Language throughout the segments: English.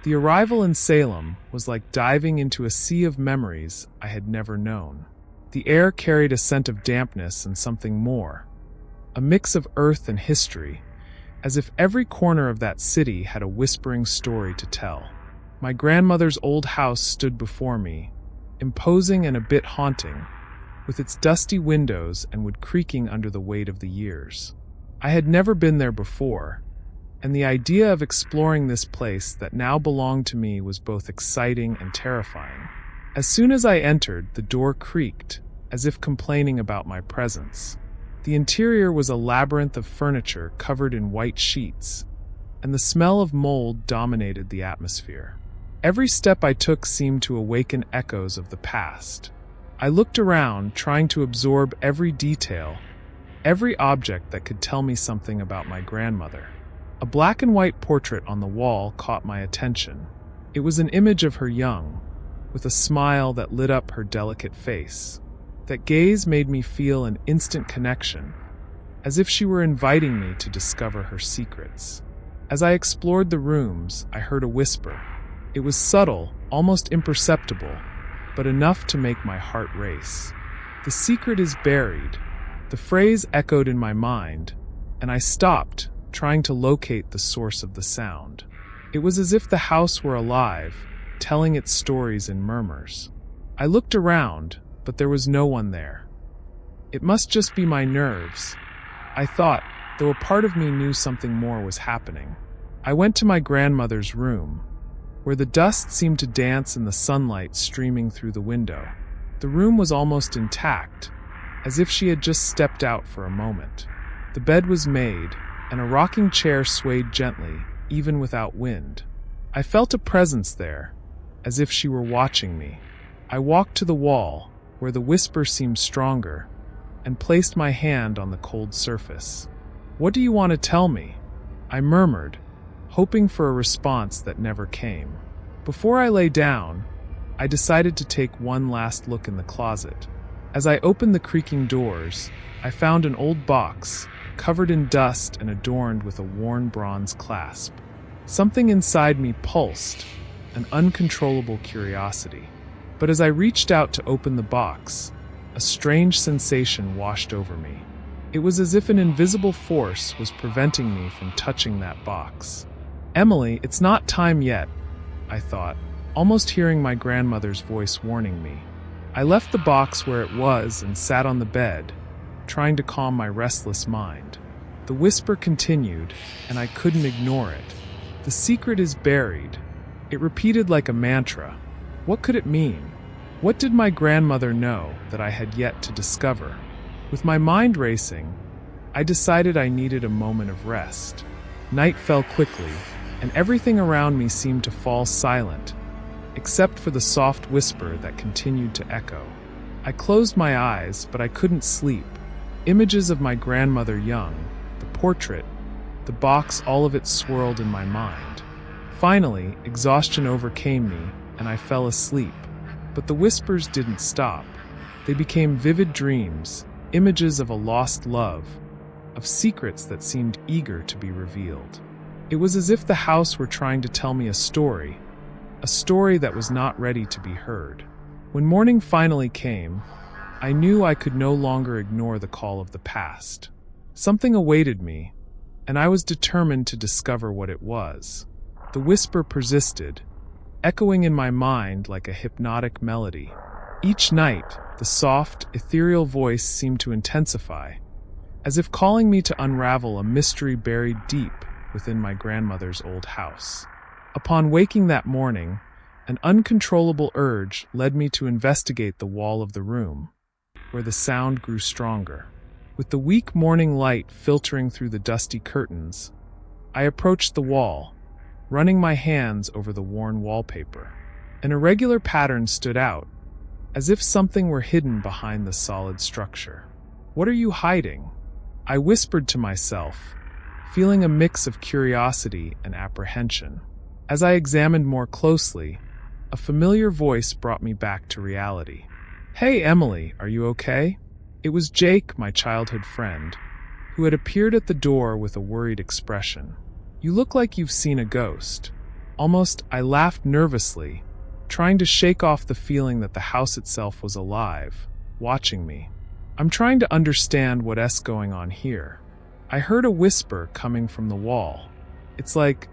The arrival in Salem was like diving into a sea of memories I had never known. The air carried a scent of dampness and something more, a mix of earth and history, as if every corner of that city had a whispering story to tell. My grandmother's old house stood before me, imposing and a bit haunting, with its dusty windows and wood creaking under the weight of the years. I had never been there before, and the idea of exploring this place that now belonged to me was both exciting and terrifying. As soon as I entered, the door creaked, as if complaining about my presence. The interior was a labyrinth of furniture covered in white sheets, and the smell of mold dominated the atmosphere. Every step I took seemed to awaken echoes of the past. I looked around, trying to absorb every detail, every object that could tell me something about my grandmother. A black and white portrait on the wall caught my attention. It was an image of her young, with a smile that lit up her delicate face. That gaze made me feel an instant connection, as if she were inviting me to discover her secrets. As I explored the rooms, I heard a whisper. It was subtle, almost imperceptible, but enough to make my heart race. "The secret is buried." The phrase echoed in my mind, and I stopped, trying to locate the source of the sound. It was as if the house were alive, telling its stories in murmurs. I looked around, but there was no one there. It must just be my nerves, I thought, though a part of me knew something more was happening. I went to my grandmother's room, where the dust seemed to dance in the sunlight streaming through the window. The room was almost intact, as if she had just stepped out for a moment. The bed was made, and a rocking chair swayed gently, even without wind. I felt a presence there, as if she were watching me. I walked to the wall, where the whisper seemed stronger, and placed my hand on the cold surface. "What do you want to tell me?" I murmured, hoping for a response that never came. Before I lay down, I decided to take one last look in the closet. As I opened the creaking doors, I found an old box, covered in dust and adorned with a worn bronze clasp. Something inside me pulsed, an uncontrollable curiosity. But as I reached out to open the box, a strange sensation washed over me. It was as if an invisible force was preventing me from touching that box. "Emily, it's not time yet," I thought, almost hearing my grandmother's voice warning me. I left the box where it was and sat on the bed, trying to calm my restless mind. The whisper continued, and I couldn't ignore it. "The secret is buried." It repeated like a mantra. What could it mean? What did my grandmother know that I had yet to discover? With my mind racing, I decided I needed a moment of rest. Night fell quickly, and everything around me seemed to fall silent, except for the soft whisper that continued to echo. I closed my eyes, but I couldn't sleep. Images of my grandmother young, the portrait, the box, all of it swirled in my mind. Finally, exhaustion overcame me, and I fell asleep. But the whispers didn't stop. They became vivid dreams, images of a lost love, of secrets that seemed eager to be revealed. It was as if the house were trying to tell me a story that was not ready to be heard. When morning finally came, I knew I could no longer ignore the call of the past. Something awaited me, and I was determined to discover what it was. The whisper persisted, echoing in my mind like a hypnotic melody. Each night, the soft, ethereal voice seemed to intensify, as if calling me to unravel a mystery buried deep within my grandmother's old house. Upon waking that morning, an uncontrollable urge led me to investigate the wall of the room, where the sound grew stronger. With the weak morning light filtering through the dusty curtains, I approached the wall, running my hands over the worn wallpaper. An irregular pattern stood out, as if something were hidden behind the solid structure. "What are you hiding?" I whispered to myself, feeling a mix of curiosity and apprehension. As I examined more closely, a familiar voice brought me back to reality. "Hey, Emily, are you okay?" It was Jake, my childhood friend, who had appeared at the door with a worried expression. "You look like you've seen a ghost." Almost, I laughed nervously, trying to shake off the feeling that the house itself was alive, watching me. I'm trying to understand what's going on here. I heard a whisper coming from the wall. It's like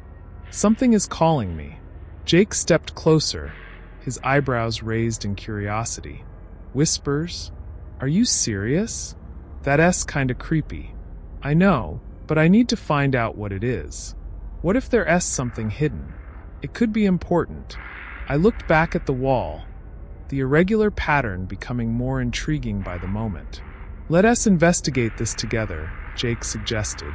something is calling me. Jake stepped closer, his eyebrows raised in curiosity. Whispers? Are you serious? That's kinda creepy. I know, but I need to find out what it is. What if there's something hidden? It could be important. I looked back at the wall, the irregular pattern becoming more intriguing by the moment. Let us investigate this together, Jake suggested,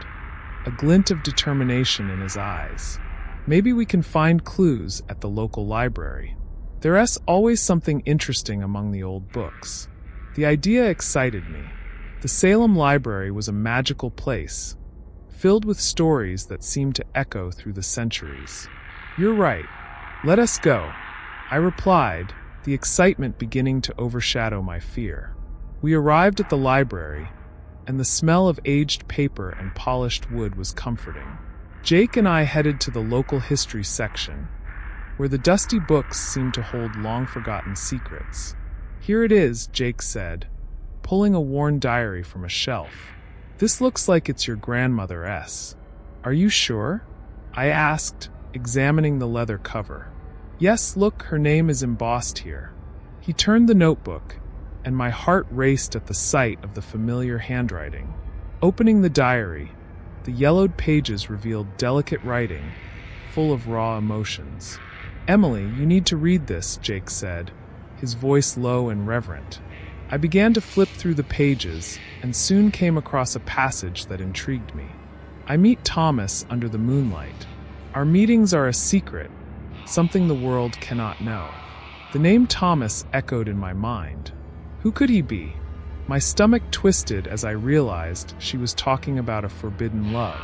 a glint of determination in his eyes. Maybe we can find clues at the local library. There's always something interesting among the old books. The idea excited me. The Salem Library was a magical place, filled with stories that seemed to echo through the centuries. You're right. Let us go, I replied, the excitement beginning to overshadow my fear. We arrived at the library, and the smell of aged paper and polished wood was comforting. Jake and I headed to the local history section, where the dusty books seemed to hold long-forgotten secrets. Here it is, Jake said, pulling a worn diary from a shelf. This looks like it's your grandmother's. Are you sure? I asked, examining the leather cover. Yes, look, her name is embossed here. He turned the notebook, and my heart raced at the sight of the familiar handwriting. Opening the diary, the yellowed pages revealed delicate writing, full of raw emotions. Emily, you need to read this, Jake said, his voice low and reverent. I began to flip through the pages, and soon came across a passage that intrigued me. I meet Thomas under the moonlight. Our meetings are a secret, something the world cannot know. The name Thomas echoed in my mind. Who could he be? My stomach twisted as I realized she was talking about a forbidden love.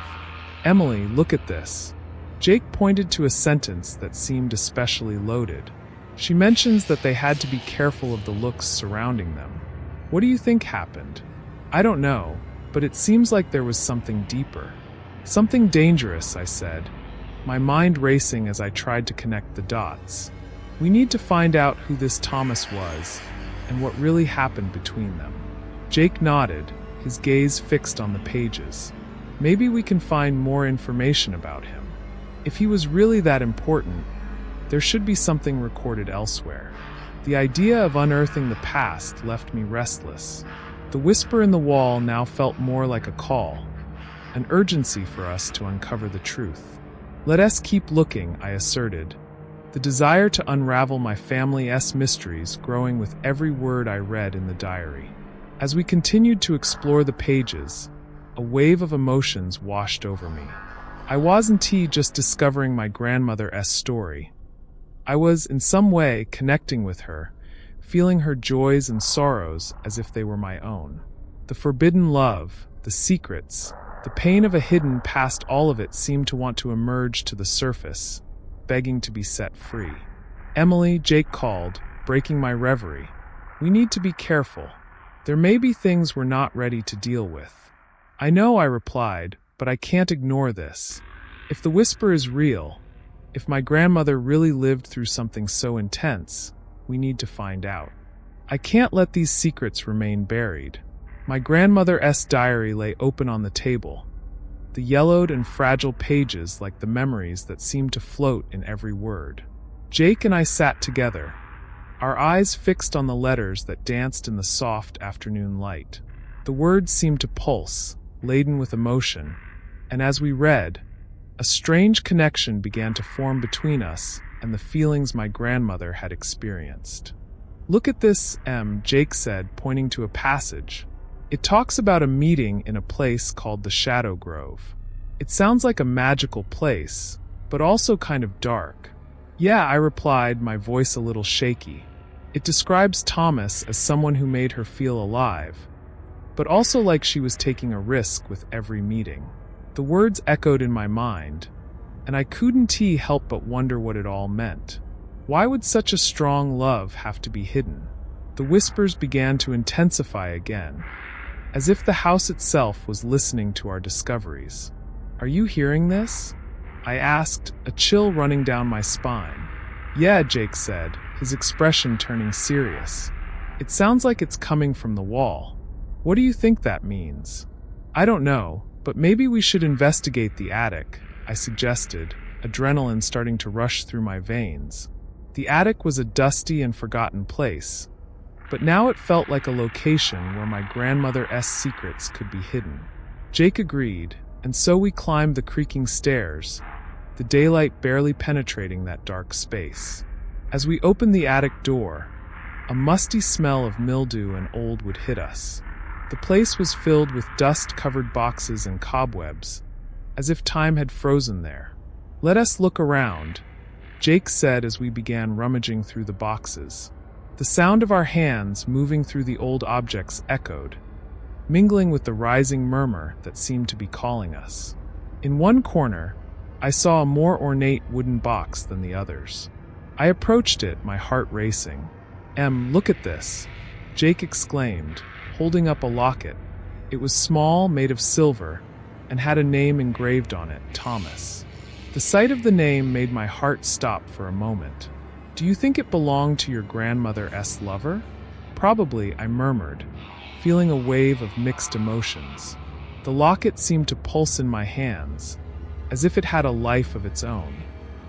Emily, look at this. Jake pointed to a sentence that seemed especially loaded. She mentions that they had to be careful of the looks surrounding them. What do you think happened? I don't know, but it seems like there was something deeper. Something dangerous, I said, my mind racing as I tried to connect the dots. We need to find out who this Thomas was, and what really happened between them. Jake nodded, his gaze fixed on the pages. Maybe we can find more information about him. If he was really that important, there should be something recorded elsewhere. The idea of unearthing the past left me restless. The whisper in the wall now felt more like a call, an urgency for us to uncover the truth. Let us keep looking, I asserted, the desire to unravel my family's mysteries growing with every word I read in the diary. As we continued to explore the pages, a wave of emotions washed over me. I wasn't just discovering my grandmother's story. I was, in some way, connecting with her, feeling her joys and sorrows as if they were my own. The forbidden love, the secrets, the pain of a hidden past, all of it seemed to want to emerge to the surface, begging to be set free. Emily, Jake called, breaking my reverie. We need to be careful. There may be things we're not ready to deal with. I know, I replied, but I can't ignore this. If the whisper is real, if my grandmother really lived through something so intense, we need to find out. I can't let these secrets remain buried. My grandmother's diary lay open on the table, the yellowed and fragile pages like the memories that seemed to float in every word. Jake and I sat together, our eyes fixed on the letters that danced in the soft afternoon light. The words seemed to pulse, laden with emotion, and as we read, a strange connection began to form between us and the feelings my grandmother had experienced. Look at this, Jake said, pointing to a passage. It talks about a meeting in a place called the Shadow Grove. It sounds like a magical place, but also kind of dark. Yeah, I replied, my voice a little shaky. It describes Thomas as someone who made her feel alive, but also like she was taking a risk with every meeting. The words echoed in my mind, and I couldn't help but wonder what it all meant. Why would such a strong love have to be hidden? The whispers began to intensify again, as if the house itself was listening to our discoveries. Are you hearing this? I asked, a chill running down my spine. Yeah, Jake said, his expression turning serious. It sounds like it's coming from the wall. What do you think that means? I don't know, but maybe we should investigate the attic, I suggested, adrenaline starting to rush through my veins. The attic was a dusty and forgotten place, but now it felt like a location where my grandmother's secrets could be hidden. Jake agreed, and so we climbed the creaking stairs, the daylight barely penetrating that dark space. As we opened the attic door, a musty smell of mildew and old wood hit us. The place was filled with dust-covered boxes and cobwebs, as if time had frozen there. Let us look around, Jake said as we began rummaging through the boxes. The sound of our hands moving through the old objects echoed, mingling with the rising murmur that seemed to be calling us. In one corner, I saw a more ornate wooden box than the others. I approached it, my heart racing. Look at this, Jake exclaimed, holding up a locket. It was small, made of silver, and had a name engraved on it, Thomas. The sight of the name made my heart stop for a moment. Do you think it belonged to your grandmother's lover? Probably, I murmured, feeling a wave of mixed emotions. The locket seemed to pulse in my hands, as if it had a life of its own.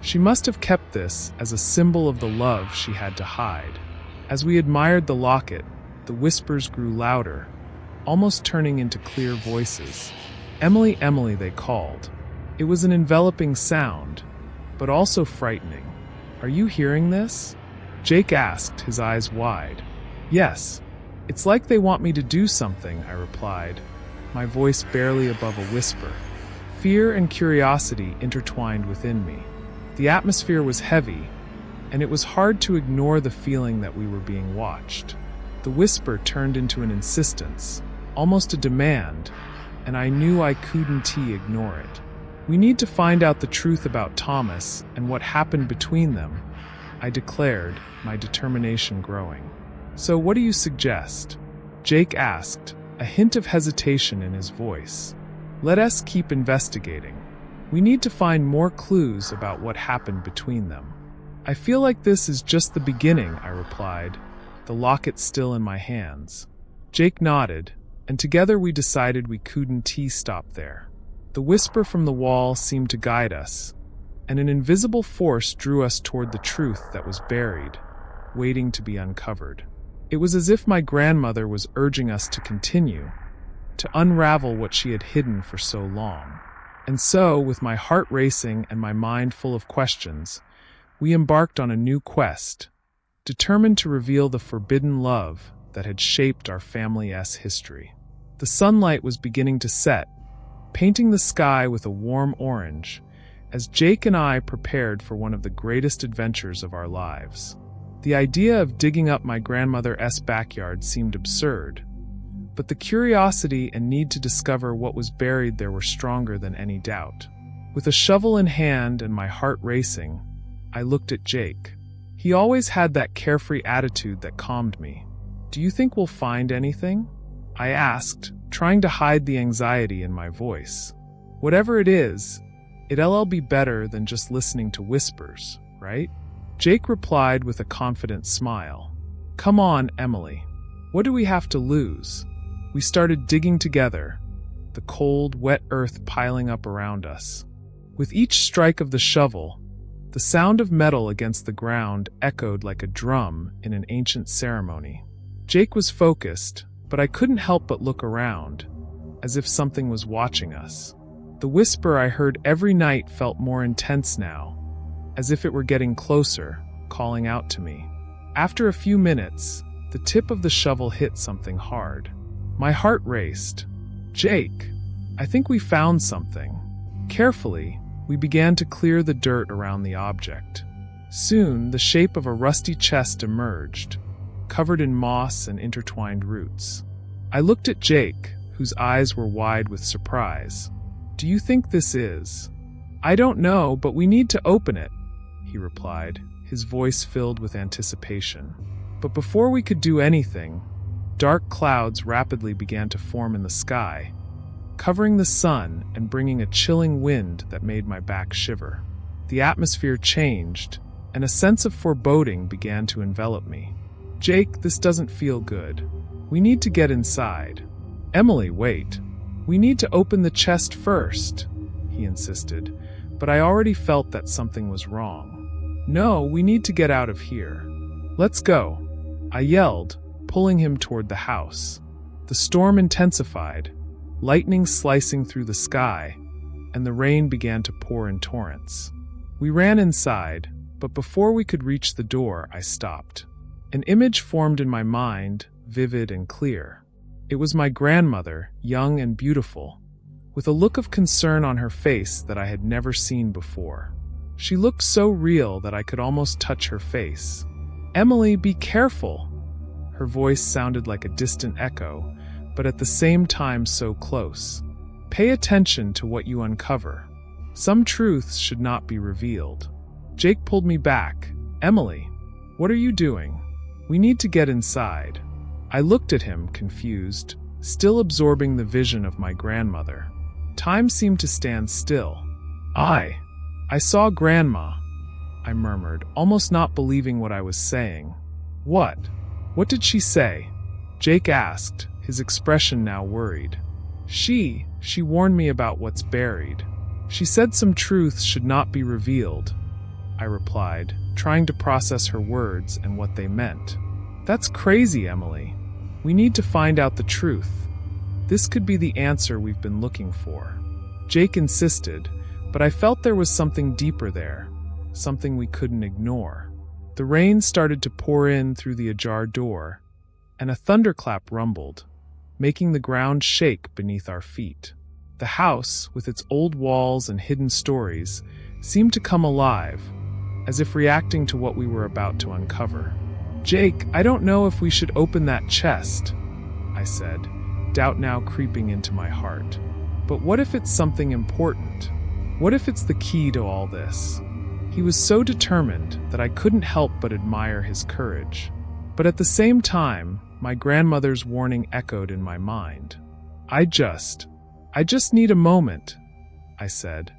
She must have kept this as a symbol of the love she had to hide. As we admired the locket, the whispers grew louder, almost turning into clear voices. Emily, Emily, they called. It was an enveloping sound, but also frightening. Are you hearing this? Jake asked, his eyes wide. Yes. It's like they want me to do something, I replied, my voice barely above a whisper. Fear and curiosity intertwined within me. The atmosphere was heavy, and it was hard to ignore the feeling that we were being watched. The whisper turned into an insistence, almost a demand, and I knew I couldn't ignore it. We need to find out the truth about Thomas and what happened between them, I declared, my determination growing. So what do you suggest? Jake asked, a hint of hesitation in his voice. Let us keep investigating. We need to find more clues about what happened between them. I feel like this is just the beginning, I replied, the locket still in my hands. Jake nodded, and together we decided we couldn't stop there. The whisper from the wall seemed to guide us, and an invisible force drew us toward the truth that was buried, waiting to be uncovered. It was as if my grandmother was urging us to continue, to unravel what she had hidden for so long. And so, with my heart racing and my mind full of questions, we embarked on a new quest, determined to reveal the forbidden love that had shaped our family's history. The sunlight was beginning to set, painting the sky with a warm orange, as Jake and I prepared for one of the greatest adventures of our lives. The idea of digging up my grandmother's backyard seemed absurd, but the curiosity and need to discover what was buried there were stronger than any doubt. With a shovel in hand and my heart racing, I looked at Jake. He always had that carefree attitude that calmed me. Do you think we'll find anything? I asked, trying to hide the anxiety in my voice. Whatever it is, it'll be better than just listening to whispers, right? Jake replied with a confident smile. Come on, Emily. What do we have to lose? We started digging together, the cold, wet earth piling up around us. With each strike of the shovel, the sound of metal against the ground echoed like a drum in an ancient ceremony. Jake was focused, but I couldn't help but look around, as if something was watching us. The whisper I heard every night felt more intense now, as if it were getting closer, calling out to me. After a few minutes, the tip of the shovel hit something hard. My heart raced. Jake, I think we found something. Carefully, we began to clear the dirt around the object. Soon, the shape of a rusty chest emerged, covered in moss and intertwined roots. I looked at Jake, whose eyes were wide with surprise. Do you think this is? I don't know, but we need to open it, he replied, his voice filled with anticipation. But before we could do anything, dark clouds rapidly began to form in the sky, covering the sun and bringing a chilling wind that made my back shiver. The atmosphere changed, and a sense of foreboding began to envelop me. "Jake, this doesn't feel good. We need to get inside." "Emily, wait. We need to open the chest first," he insisted, but I already felt that something was wrong. "No, we need to get out of here. Let's go," I yelled, pulling him toward the house. The storm intensified, lightning slicing through the sky, and the rain began to pour in torrents. We ran inside, but before we could reach the door, I stopped. An image formed in my mind, vivid and clear. It was my grandmother, young and beautiful, with a look of concern on her face that I had never seen before. She looked so real that I could almost touch her face. "Emily, be careful!" Her voice sounded like a distant echo, but at the same time so close. "Pay attention to what you uncover. Some truths should not be revealed." Jake pulled me back. "Emily, what are you doing? We need to get inside." I looked at him, confused, still absorbing the vision of my grandmother. Time seemed to stand still. I saw Grandma," I murmured, almost not believing what I was saying. What did she say?" Jake asked, his expression now worried. She warned me about what's buried. She said some truths should not be revealed," I replied, trying to process her words and what they meant. "That's crazy, Emily. We need to find out the truth. This could be the answer we've been looking for." Jake insisted, but I felt there was something deeper there, something we couldn't ignore. The rain started to pour in through the ajar door, and a thunderclap rumbled, making the ground shake beneath our feet. The house, with its old walls and hidden stories, seemed to come alive, as if reacting to what we were about to uncover. "Jake, I don't know if we should open that chest," I said, doubt now creeping into my heart. "But what if it's something important? What if it's the key to all this?" He was so determined that I couldn't help but admire his courage. But at the same time, my grandmother's warning echoed in my mind. I just need a moment," I said,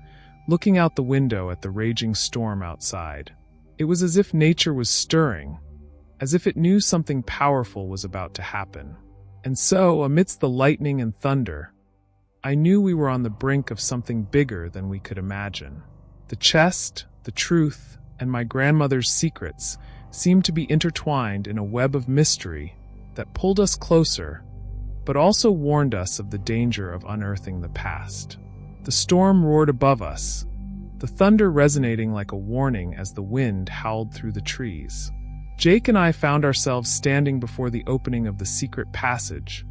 looking out the window at the raging storm outside. It was as if nature was stirring, as if it knew something powerful was about to happen. And so, amidst the lightning and thunder, I knew we were on the brink of something bigger than we could imagine. The chest, the truth, and my grandmother's secrets seemed to be intertwined in a web of mystery that pulled us closer, but also warned us of the danger of unearthing the past. The storm roared above us, the thunder resonating like a warning as the wind howled through the trees. Jake and I found ourselves standing before the opening of the secret passage,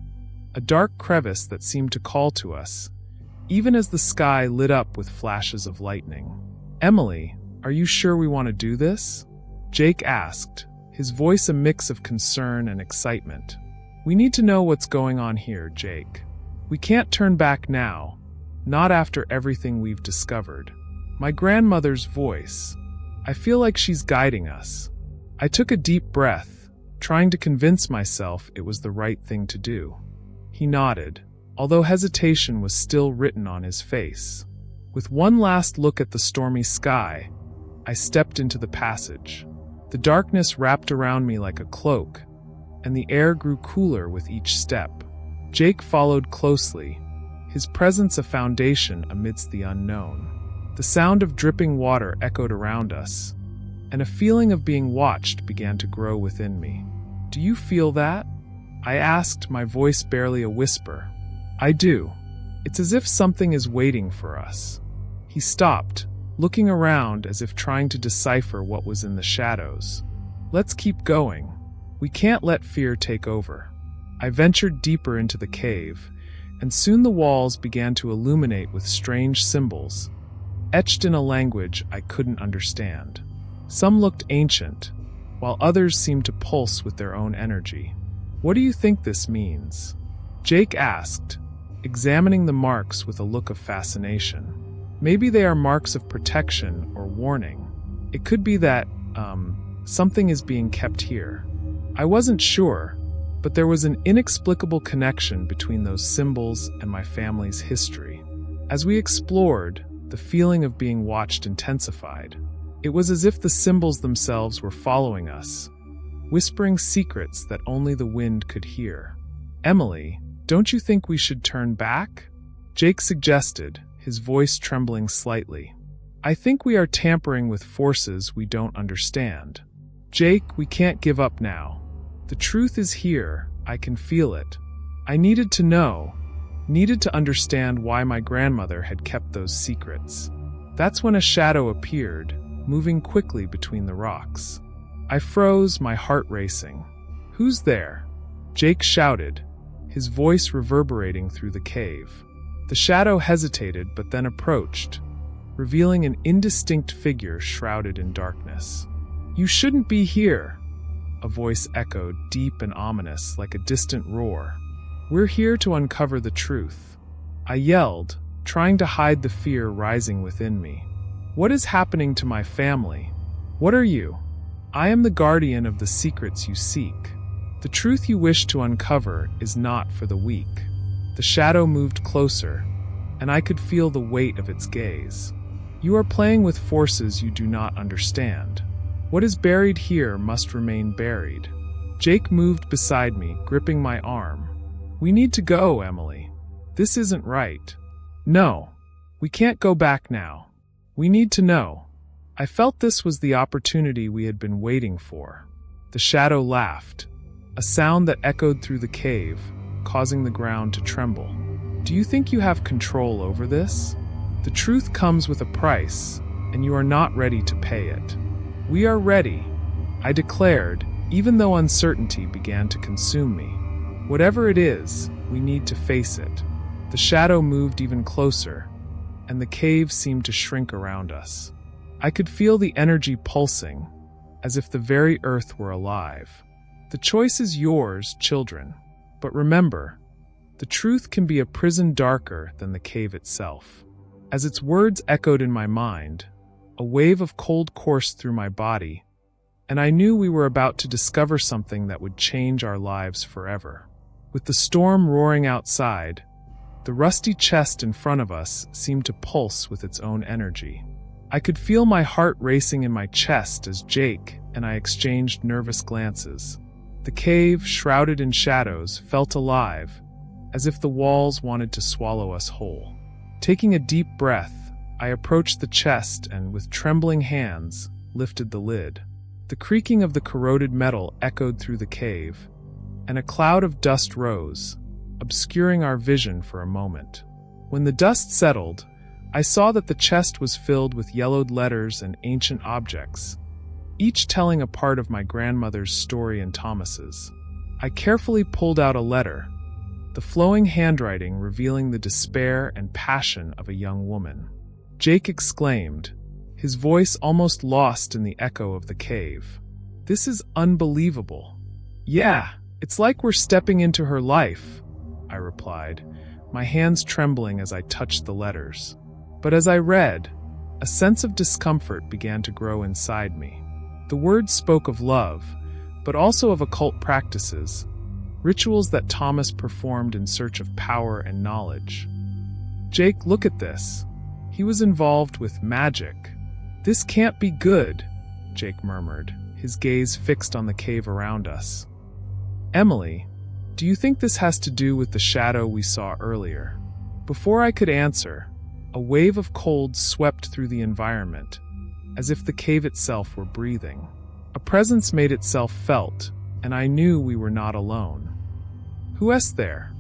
a dark crevice that seemed to call to us, even as the sky lit up with flashes of lightning. "Emily, are you sure we want to do this?" Jake asked, his voice a mix of concern and excitement. "We need to know what's going on here, Jake. We can't turn back now, not after everything we've discovered." My grandmother's voice. I feel like she's guiding us. I took a deep breath, trying to convince myself it was the right thing to do. He nodded, although hesitation was still written on his face. With one last look at the stormy sky, I stepped into the passage. The darkness wrapped around me like a cloak, and the air grew cooler with each step. Jake followed closely, his presence a foundation amidst the unknown. The sound of dripping water echoed around us, and a feeling of being watched began to grow within me. "Do you feel that?" I asked, my voice barely a whisper. "I do. It's as if something is waiting for us." He stopped, looking around as if trying to decipher what was in the shadows. "Let's keep going. We can't let fear take over." I ventured deeper into the cave, and soon the walls began to illuminate with strange symbols, etched in a language I couldn't understand. Some looked ancient, while others seemed to pulse with their own energy. "What do you think this means?" Jake asked, examining the marks with a look of fascination. "Maybe they are marks of protection or warning. It could be that, something is being kept here." I wasn't sure, but there was an inexplicable connection between those symbols and my family's history. As we explored, the feeling of being watched intensified. It was as if the symbols themselves were following us, whispering secrets that only the wind could hear. "Emily, don't you think we should turn back?" Jake suggested, his voice trembling slightly. "I think we are tampering with forces we don't understand." "Jake, we can't give up now. The truth is here, I can feel it. I needed to know, needed to understand why my grandmother had kept those secrets." That's when a shadow appeared, moving quickly between the rocks. I froze, my heart racing. "Who's there?" Jake shouted, his voice reverberating through the cave. The shadow hesitated but then approached, revealing an indistinct figure shrouded in darkness. "You shouldn't be here," a voice echoed, deep and ominous, like a distant roar. "We're here to uncover the truth," I yelled, trying to hide the fear rising within me. "What is happening to my family? What are you?" "I am the guardian of the secrets you seek. The truth you wish to uncover is not for the weak." The shadow moved closer, and I could feel the weight of its gaze. "You are playing with forces you do not understand. What is buried here must remain buried." Jake moved beside me, gripping my arm. "We need to go, Emily. This isn't right." "No, we can't go back now. We need to know." I felt this was the opportunity we had been waiting for. The shadow laughed, a sound that echoed through the cave, causing the ground to tremble. "Do you think you have control over this? The truth comes with a price, and you are not ready to pay it." "We are ready," I declared, even though uncertainty began to consume me. "Whatever it is, we need to face it." The shadow moved even closer, and the cave seemed to shrink around us. I could feel the energy pulsing, as if the very earth were alive. "The choice is yours, children. But remember, the truth can be a prison darker than the cave itself." As its words echoed in my mind, a wave of cold coursed through my body, and I knew we were about to discover something that would change our lives forever. With the storm roaring outside, the rusty chest in front of us seemed to pulse with its own energy. I could feel my heart racing in my chest as Jake and I exchanged nervous glances. The cave, shrouded in shadows, felt alive, as if the walls wanted to swallow us whole. Taking a deep breath, I approached the chest and, with trembling hands, lifted the lid. The creaking of the corroded metal echoed through the cave, and a cloud of dust rose, obscuring our vision for a moment. When the dust settled, I saw that the chest was filled with yellowed letters and ancient objects, each telling a part of my grandmother's story and Thomas's. I carefully pulled out a letter, the flowing handwriting revealing the despair and passion of a young woman. Jake exclaimed, his voice almost lost in the echo of the cave. "This is unbelievable." "Yeah, it's like we're stepping into her life," I replied, my hands trembling as I touched the letters. But as I read, a sense of discomfort began to grow inside me. The words spoke of love, but also of occult practices, rituals that Thomas performed in search of power and knowledge. "Jake, look at this. He was involved with magic." "This can't be good," Jake murmured, his gaze fixed on the cave around us. "Emily, do you think this has to do with the shadow we saw earlier?" Before I could answer, a wave of cold swept through the environment, as if the cave itself were breathing. A presence made itself felt, and I knew we were not alone. "Who is there?"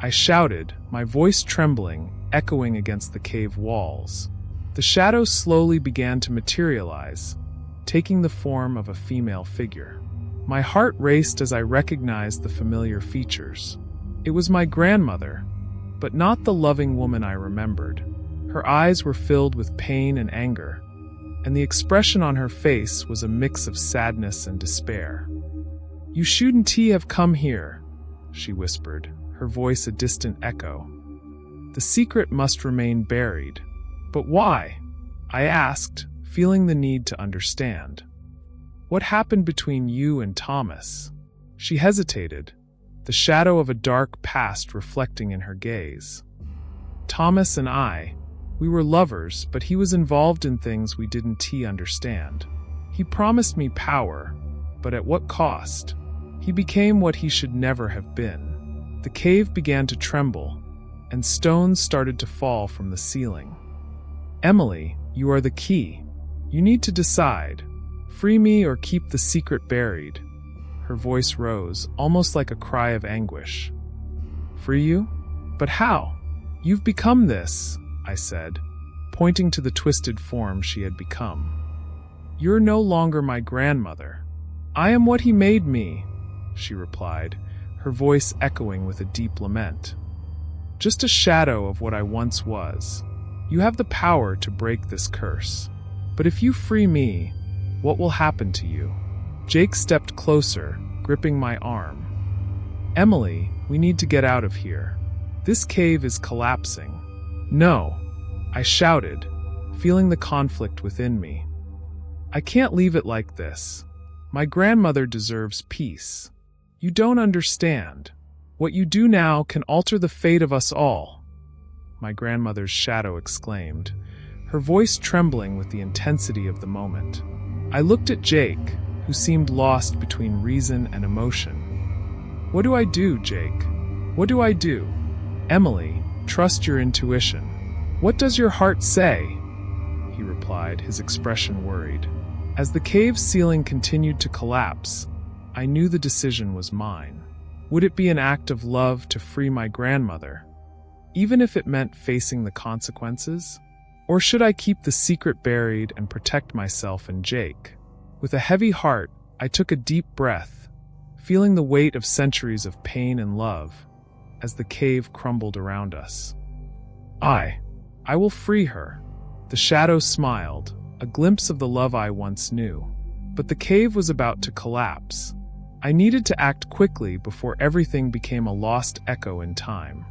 I shouted, my voice trembling, echoing against the cave walls. The shadow slowly began to materialize, taking the form of a female figure. My heart raced as I recognized the familiar features. It was my grandmother, but not the loving woman I remembered. Her eyes were filled with pain and anger, and the expression on her face was a mix of sadness and despair. "You shouldn't have come here," she whispered, her voice a distant echo. "The secret must remain buried." "But why?" I asked, feeling the need to understand. "What happened between you and Thomas?" She hesitated, the shadow of a dark past reflecting in her gaze. Thomas and we were lovers, but he was involved in things we didn't understand. He promised me power, but at what cost? He became what he should never have been. The cave began to tremble, and stones started to fall from the ceiling. Emily, you are the key. You need to decide. Free me or keep the secret buried. Her voice rose, almost like a cry of anguish. Free you? But how? You've become this, I said, pointing to the twisted form she had become. You're no longer my grandmother. I am what he made me, she replied, her voice echoing with a deep lament. Just a shadow of what I once was. You have the power to break this curse. But if you free me, what will happen to you? Jake stepped closer, gripping my arm. Emily, we need to get out of here. This cave is collapsing. No, I shouted, feeling the conflict within me. I can't leave it like this. My grandmother deserves peace. You don't understand. What you do now can alter the fate of us all, my grandmother's shadow exclaimed, her voice trembling with the intensity of the moment. I looked at Jake, who seemed lost between reason and emotion. What do I do, Jake? What do I do? Emily, trust your intuition. What does your heart say? He replied, his expression worried. As the cave's ceiling continued to collapse, I knew the decision was mine. Would it be an act of love to free my grandmother, even if it meant facing the consequences? Or should I keep the secret buried and protect myself and Jake? With a heavy heart, I took a deep breath, feeling the weight of centuries of pain and love as the cave crumbled around us. I will free her. The shadow smiled, a glimpse of the love I once knew. But the cave was about to collapse. I needed to act quickly before everything became a lost echo in time.